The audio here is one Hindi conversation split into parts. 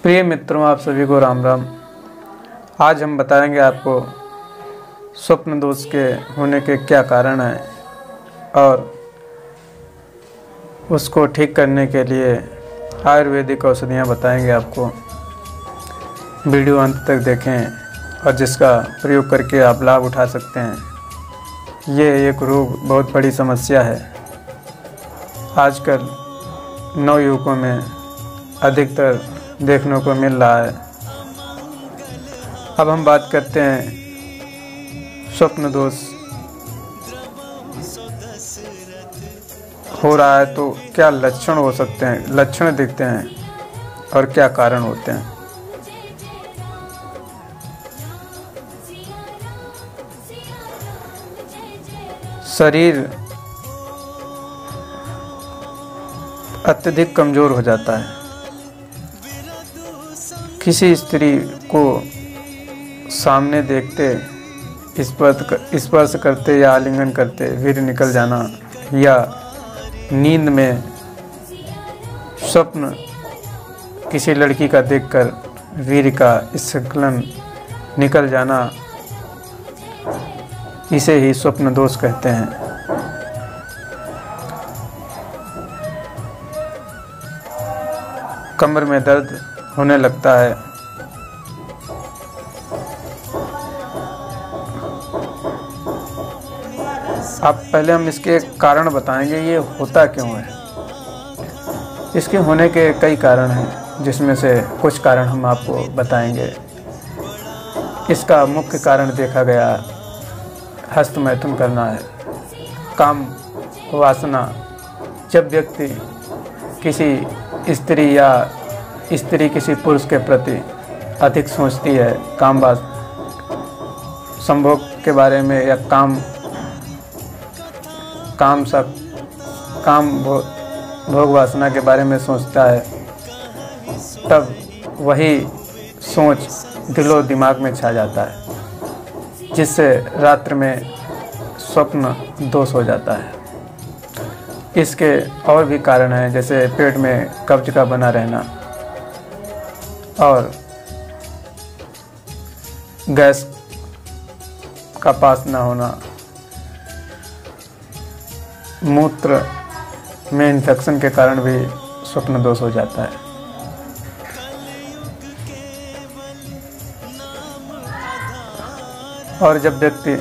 प्रिय मित्रों, आप सभी को राम राम। आज हम बताएंगे आपको स्वप्न दोष के होने के क्या कारण हैं और उसको ठीक करने के लिए आयुर्वेदिक औषधियाँ बताएंगे आपको। वीडियो अंत तक देखें और जिसका प्रयोग करके आप लाभ उठा सकते हैं। ये एक रोग बहुत बड़ी समस्या है। आजकल नवयुवकों में अधिकतर देखने को मिल रहा है। अब हम बात करते हैं स्वप्न दोष हो रहा है तो क्या लक्षण हो सकते हैं, लक्षण दिखते हैं और क्या कारण होते हैं। शरीर अत्यधिक कमज़ोर हो जाता है। किसी स्त्री को सामने देखते स्पर्श करते या आलिंगन करते वीर्य निकल जाना, या नींद में स्वप्न किसी लड़की का देखकर वीर्य का स्खलन निकल जाना, इसे ही स्वप्न दोष कहते हैं। कमर में दर्द होने लगता है। अब पहले हम इसके कारण बताएंगे, ये होता क्यों है। इसके होने के कई कारण हैं, जिसमें से कुछ कारण हम आपको बताएंगे। इसका मुख्य कारण देखा गया हस्त मैथुन करना है। काम वासना, जब व्यक्ति किसी स्त्री या स्त्री किसी पुरुष के प्रति अधिक सोचती है, संभोग के बारे में या भोग वासना के बारे में सोचता है, तब वही सोच दिलो दिमाग में छा जाता है, जिससे रात्रि में स्वप्न दोष हो जाता है। इसके और भी कारण हैं, जैसे पेट में कब्ज का बना रहना और गैस का पास न होना, मूत्र में इन्फेक्शन के कारण भी स्वप्न दोष हो जाता है। और जब व्यक्ति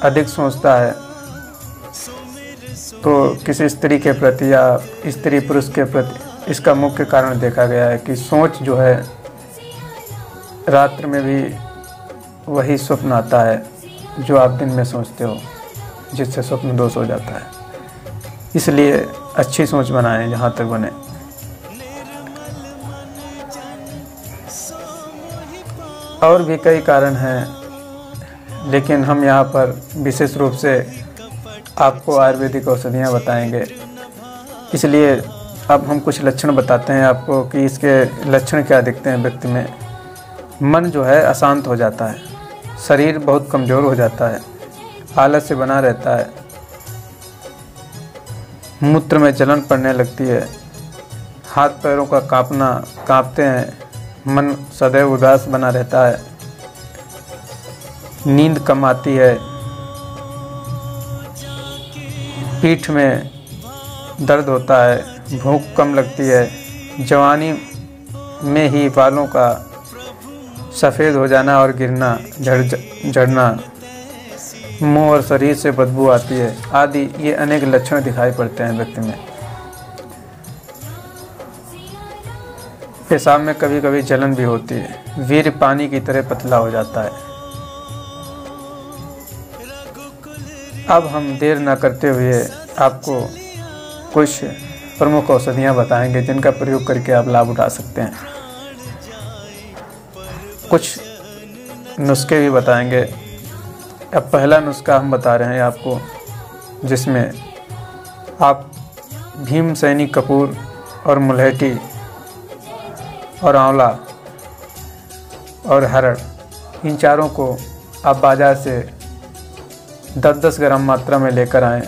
अधिक सोचता है तो किसी स्त्री के प्रति या स्त्री पुरुष के प्रति, इसका मुख्य कारण देखा गया है कि सोच जो है, रात्रि में भी वही स्वप्न आता है जो आप दिन में सोचते हो, जिससे स्वप्न दोष हो जाता है। इसलिए अच्छी सोच बनाएं जहाँ तक बने। और भी कई कारण हैं, लेकिन हम यहाँ पर विशेष रूप से आपको आयुर्वेदिक औषधियाँ बताएंगे। इसलिए अब हम कुछ लक्षण बताते हैं आपको कि इसके लक्षण क्या दिखते हैं व्यक्ति में। मन जो है अशांत हो जाता है, शरीर बहुत कमज़ोर हो जाता है, आलस से बना रहता है, मूत्र में जलन पड़ने लगती है, हाथ पैरों का कांपते हैं, मन सदैव उदास बना रहता है, नींद कम आती है, पीठ में दर्द होता है, भूख कम लगती है, जवानी में ही बालों का सफ़ेद हो जाना और गिरना, झड़ना, मुंह और शरीर से बदबू आती है आदि, ये अनेक लक्षण दिखाई पड़ते हैं व्यक्ति में। पेशाब में कभी कभी जलन भी होती है, वीर्य पानी की तरह पतला हो जाता है। अब हम देर न करते हुए आपको कुछ प्रमुख औषधियाँ बताएंगे, जिनका प्रयोग करके आप लाभ उठा सकते हैं। कुछ नुस्खे भी बताएंगे। अब पहला नुस्खा हम बता रहे हैं आपको, जिसमें आप भीम सैनिक कपूर और मुलहटी और आंवला और हरड़, इन चारों को आप बाज़ार से 10-10 ग्राम मात्रा में लेकर आएँ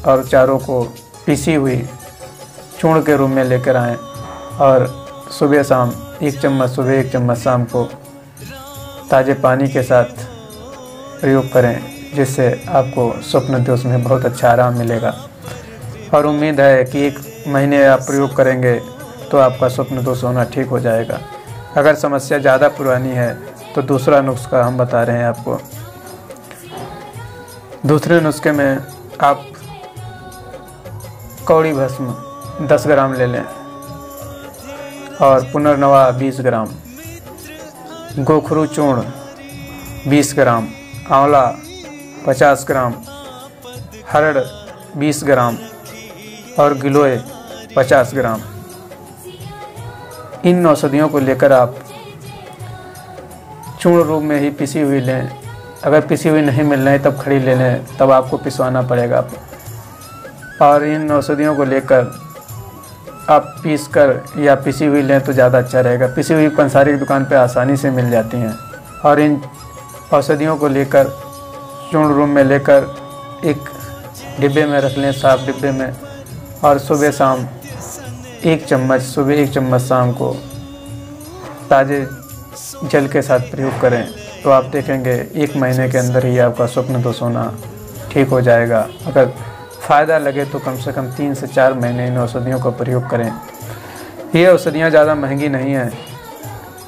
और चारों को पीसी हुई चूर्ण के रूप में लेकर आएँ और सुबह शाम 1 चम्मच सुबह 1 चम्मच शाम को ताज़े पानी के साथ प्रयोग करें, जिससे आपको स्वप्न दोष में बहुत अच्छा आराम मिलेगा। और उम्मीद है कि 1 महीने आप प्रयोग करेंगे तो आपका स्वप्न दोष होना ठीक हो जाएगा। अगर समस्या ज़्यादा पुरानी है तो दूसरा नुस्खा हम बता रहे हैं आपको। दूसरे नुस्खे में आप कौड़ी भस्म 10 ग्राम ले लें और पुनर्नवा 20 ग्राम, गोखरू चूर्ण 20 ग्राम, आंवला 50 ग्राम, हरड़ 20 ग्राम और गिलोय 50 ग्राम। इन औषधियों को लेकर आप चूर्ण रूप में ही पिसी हुई लें। अगर पिसी हुई नहीं मिल रही तब खड़ी ले लें, तब आपको पिसवाना पड़ेगा। और इन औषधियों को लेकर आप पीस कर या पिसी हुई लें तो ज़्यादा अच्छा रहेगा। पिसी हुई पंसारी की दुकान पे आसानी से मिल जाती हैं। और इन औषधियों को लेकर चूर्ण रूप में लेकर एक डिब्बे में रख लें, साफ डिब्बे में, और सुबह शाम 1 चम्मच सुबह 1 चम्मच शाम को ताज़े जल के साथ प्रयोग करें तो आप देखेंगे 1 महीने के अंदर ही आपका स्वप्न दोष होना ठीक हो जाएगा। अगर फ़ायदा लगे तो कम से कम 3 से 4 महीने इन औषधियों का प्रयोग करें। ये औषधियाँ ज़्यादा महंगी नहीं हैं,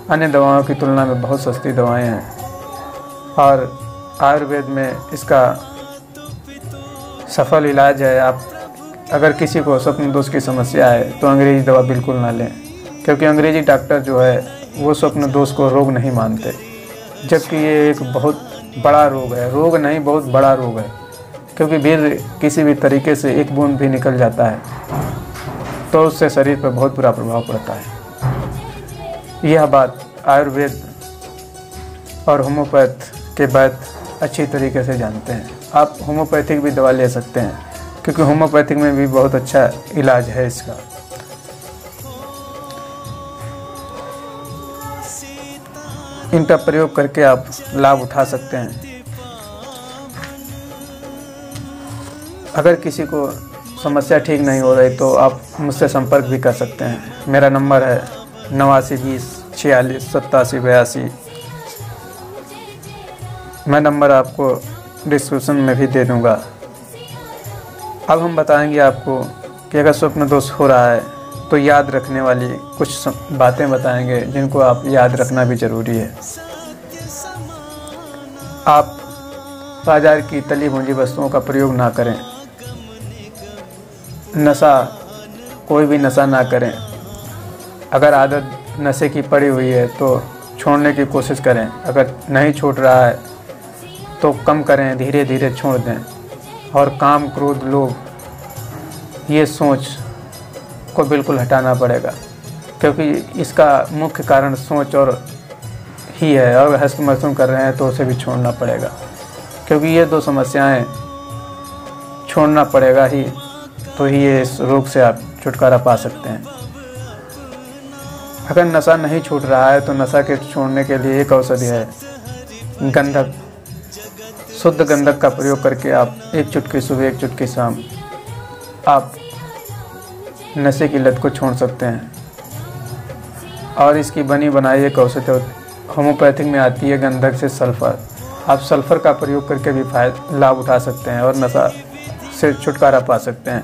अन्य दवाओं की तुलना में बहुत सस्ती दवाएं हैं। और आयुर्वेद में इसका सफल इलाज है। आप अगर किसी को स्वप्न दोष की समस्या है तो अंग्रेजी दवा बिल्कुल ना लें, क्योंकि अंग्रेजी डॉक्टर जो है वो स्वप्न दोष को रोग नहीं मानते, जबकि ये एक बहुत बड़ा रोग है। रोग नहीं, बहुत बड़ा रोग है, क्योंकि वीर्य किसी भी तरीके से 1 बूंद भी निकल जाता है तो उससे शरीर पर बहुत बुरा प्रभाव पड़ता है। यह बात आयुर्वेद और होम्योपैथ के वैद्य अच्छी तरीके से जानते हैं। आप होम्योपैथिक भी दवा ले सकते हैं, क्योंकि होम्योपैथिक में भी बहुत अच्छा इलाज है इसका। इनका प्रयोग करके आप लाभ उठा सकते हैं। अगर किसी को समस्या ठीक नहीं हो रही तो आप मुझसे संपर्क भी कर सकते हैं। मेरा नंबर है 89 20 46 87 82। मैं नंबर आपको डिस्क्रिप्शन में भी दे दूँगा। अब हम बताएंगे आपको कि अगर स्वप्न दोष हो रहा है तो याद रखने वाली कुछ बातें बताएंगे जिनको आप याद रखना भी ज़रूरी है। आप बाजार की तली भुनी वस्तुओं का प्रयोग ना करें। नशा, कोई भी नशा ना करें। अगर आदत नशे की पड़ी हुई है तो छोड़ने की कोशिश करें। अगर नहीं छूट रहा है तो कम करें, धीरे धीरे छोड़ दें। और काम, क्रोध, लोभ, ये सोच को बिल्कुल हटाना पड़ेगा, क्योंकि इसका मुख्य कारण सोच और ही है। और हस्तमैथुन कर रहे हैं तो उसे भी छोड़ना पड़ेगा, क्योंकि ये 2 समस्याएं छोड़ना पड़ेगा ही, तो ही ये इस रोग से आप छुटकारा पा सकते हैं। अगर नशा नहीं छूट रहा है तो नशा के छोड़ने के लिए एक औषधि है, गंधक। शुद्ध गंधक का प्रयोग करके आप 1 चुटकी सुबह 1 चुटकी शाम आप नशे की लत को छोड़ सकते हैं। और इसकी बनी बनाई एक औषधि होम्योपैथिक में आती है, गंधक से सल्फर। आप सल्फर का प्रयोग करके भी लाभ उठा सकते हैं और नशा से छुटकारा पा सकते हैं।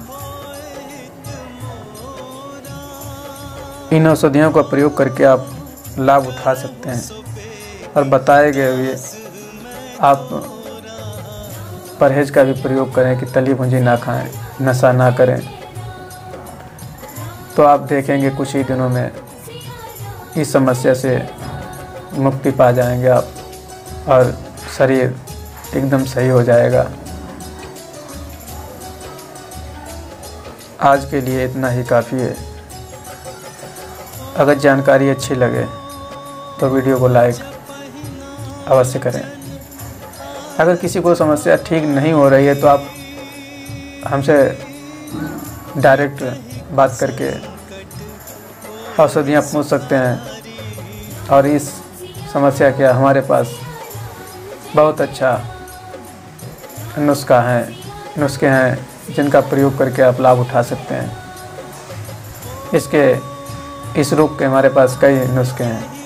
इन औषधियों का प्रयोग करके आप लाभ उठा सकते हैं। और बताए गए हुए आप परहेज का भी प्रयोग करें कि तली भुंजी ना खाएं, नशा ना करें, तो आप देखेंगे कुछ ही दिनों में इस समस्या से मुक्ति पा जाएंगे आप और शरीर एकदम सही हो जाएगा। आज के लिए इतना ही काफ़ी है। अगर जानकारी अच्छी लगे तो वीडियो को लाइक अवश्य करें। अगर किसी को समस्या ठीक नहीं हो रही है तो आप हमसे डायरेक्ट बात करके औषधियाँ पूछ सकते हैं। और इस समस्या के हमारे पास बहुत अच्छा नुस्खे हैं जिनका प्रयोग करके आप लाभ उठा सकते हैं। इसके इस रोग के हमारे पास कई नुस्खे हैं।